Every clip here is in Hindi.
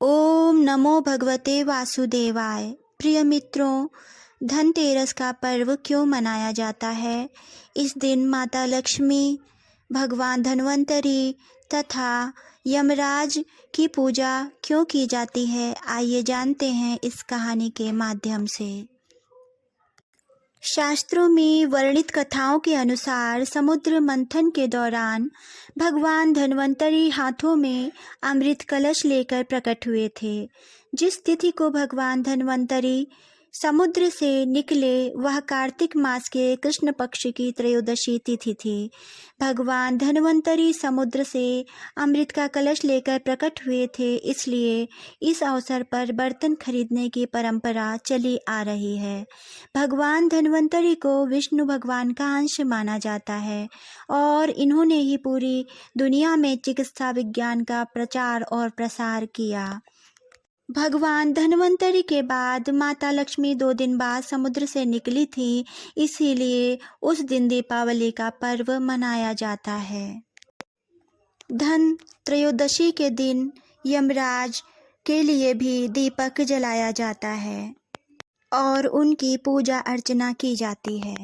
ओम नमो भगवते वासुदेवाय। प्रिय मित्रों, धनतेरस का पर्व क्यों मनाया जाता है? इस दिन माता लक्ष्मी, भगवान धन्वंतरी तथा यमराज की पूजा क्यों की जाती है? आइए जानते हैं इस कहानी के माध्यम से। शास्त्रों में वर्णित कथाओं के अनुसार समुद्र मंथन के दौरान भगवान धन्वंतरी हाथों में अमृत कलश लेकर प्रकट हुए थे। जिस तिथि को भगवान धन्वंतरी समुद्र से निकले वह कार्तिक मास के कृष्ण पक्ष की त्रयोदशी तिथि थी। भगवान धन्वंतरी समुद्र से अमृत का कलश लेकर प्रकट हुए थे, इसलिए इस अवसर पर बर्तन खरीदने की परंपरा चली आ रही है। भगवान धन्वंतरी को विष्णु भगवान का अंश माना जाता है और इन्होंने ही पूरी दुनिया में चिकित्सा विज्ञान का प्रचार और प्रसार किया। भगवान धन्वंतरी के बाद माता लक्ष्मी 2 दिन बाद समुद्र से निकली थी, इसीलिए उस दिन दीपावली का पर्व मनाया जाता है। धन त्रयोदशी के दिन यमराज के लिए भी दीपक जलाया जाता है और उनकी पूजा अर्चना की जाती है।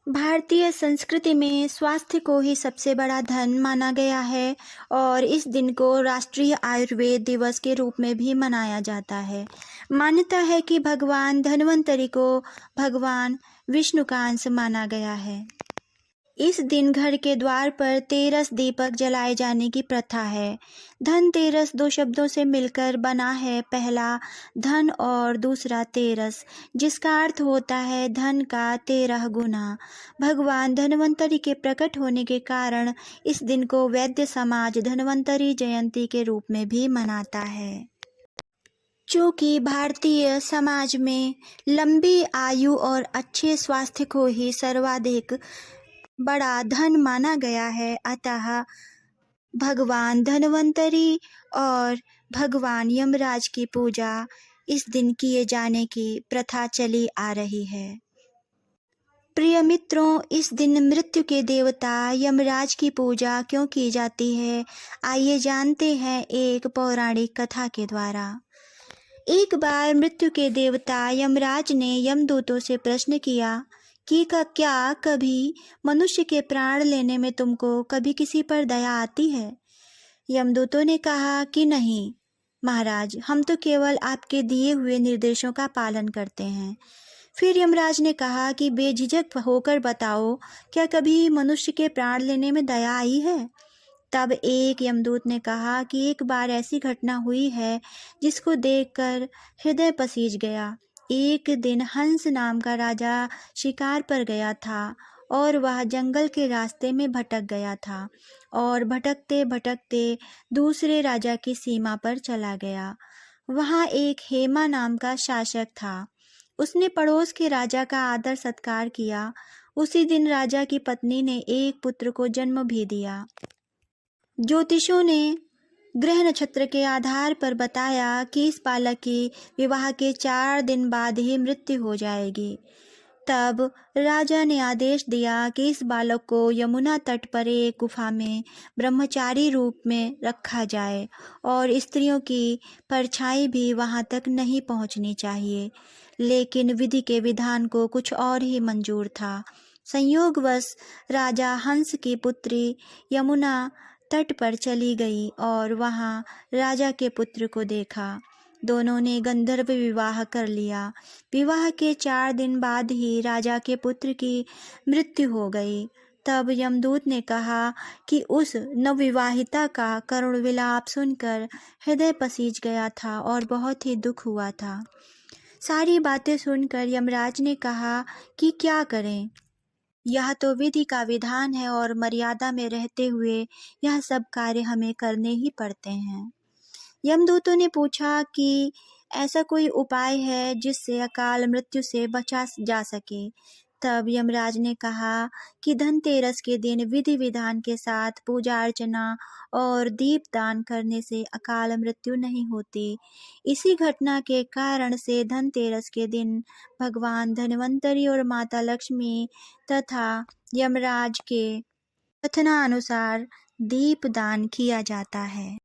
भारतीय संस्कृति में स्वास्थ्य को ही सबसे बड़ा धन माना गया है और इस दिन को राष्ट्रीय आयुर्वेद दिवस के रूप में भी मनाया जाता है। मान्यता है कि भगवान धन्वंतरी को भगवान विष्णु का अंश माना गया है। इस दिन घर के द्वार पर तेरस दीपक जलाए जाने की प्रथा है। धनतेरस 2 शब्दों से मिलकर बना है, पहला धन और दूसरा तेरस, जिसका अर्थ होता है धन का 13 गुना। भगवान धन्वंतरी के प्रकट होने के कारण इस दिन को वैद्य समाज धन्वंतरी जयंती के रूप में भी मनाता है। चूँकि भारतीय समाज में लंबी आयु और अच्छे स्वास्थ्य को ही सर्वाधिक बड़ा धन माना गया है, अतः भगवान धन्वंतरी और भगवान यमराज की पूजा इस दिन किए जाने की प्रथा चली आ रही है। प्रिय मित्रों, इस दिन मृत्यु के देवता यमराज की पूजा क्यों की जाती है? आइए जानते हैं एक पौराणिक कथा के द्वारा। एक बार मृत्यु के देवता यमराज ने यमदूतों से प्रश्न किया कि क्या कभी मनुष्य के प्राण लेने में तुमको कभी किसी पर दया आती है? यमदूतों ने कहा कि नहीं महाराज, हम तो केवल आपके दिए हुए निर्देशों का पालन करते हैं। फिर यमराज ने कहा कि बेझिझक होकर बताओ, क्या कभी मनुष्य के प्राण लेने में दया आई है? तब एक यमदूत ने कहा कि एक बार ऐसी घटना हुई है जिसको देखकर हृदय पसीज गया। एक दिन हंस नाम का राजा शिकार पर गया था और वह जंगल के रास्ते में भटक गया था और भटकते भटकते दूसरे राजा की सीमा पर चला गया। वहाँ एक हेमा नाम का शासक था। उसने पड़ोस के राजा का आदर सत्कार किया। उसी दिन राजा की पत्नी ने एक पुत्र को जन्म भी दिया। ज्योतिषों ने ग्रह नक्षत्र के आधार पर बताया कि इस बालक की विवाह के 4 दिन बाद ही मृत्यु हो जाएगी। तब राजा ने आदेश दिया कि इस बालक को यमुना तट पर एक गुफा में ब्रह्मचारी रूप में रखा जाए और स्त्रियों की परछाई भी वहां तक नहीं पहुंचनी चाहिए। लेकिन विधि के विधान को कुछ और ही मंजूर था। संयोगवश राजा हंस की पुत्री यमुना तट पर चली गई और वहां राजा के पुत्र को देखा। दोनों ने गंधर्व विवाह कर लिया। विवाह के 4 दिन बाद ही राजा के पुत्र की मृत्यु हो गई। तब यमदूत ने कहा कि उस नवविवाहिता का करुण विलाप सुनकर हृदय पसीज गया था और बहुत ही दुख हुआ था। सारी बातें सुनकर यमराज ने कहा कि क्या करें? यह तो विधि का विधान है और मर्यादा में रहते हुए यह सब कार्य हमें करने ही पड़ते हैं। यमदूतों ने पूछा कि ऐसा कोई उपाय है जिससे अकाल मृत्यु से बचा जा सके? तब यमराज ने कहा कि धनतेरस के दिन विधि विधान के साथ पूजा अर्चना और दीप दान करने से अकाल मृत्यु नहीं होती। इसी घटना के कारण से धनतेरस के दिन भगवान धन्वंतरी और माता लक्ष्मी तथा यमराज के कथनानुसार दीप दान किया जाता है।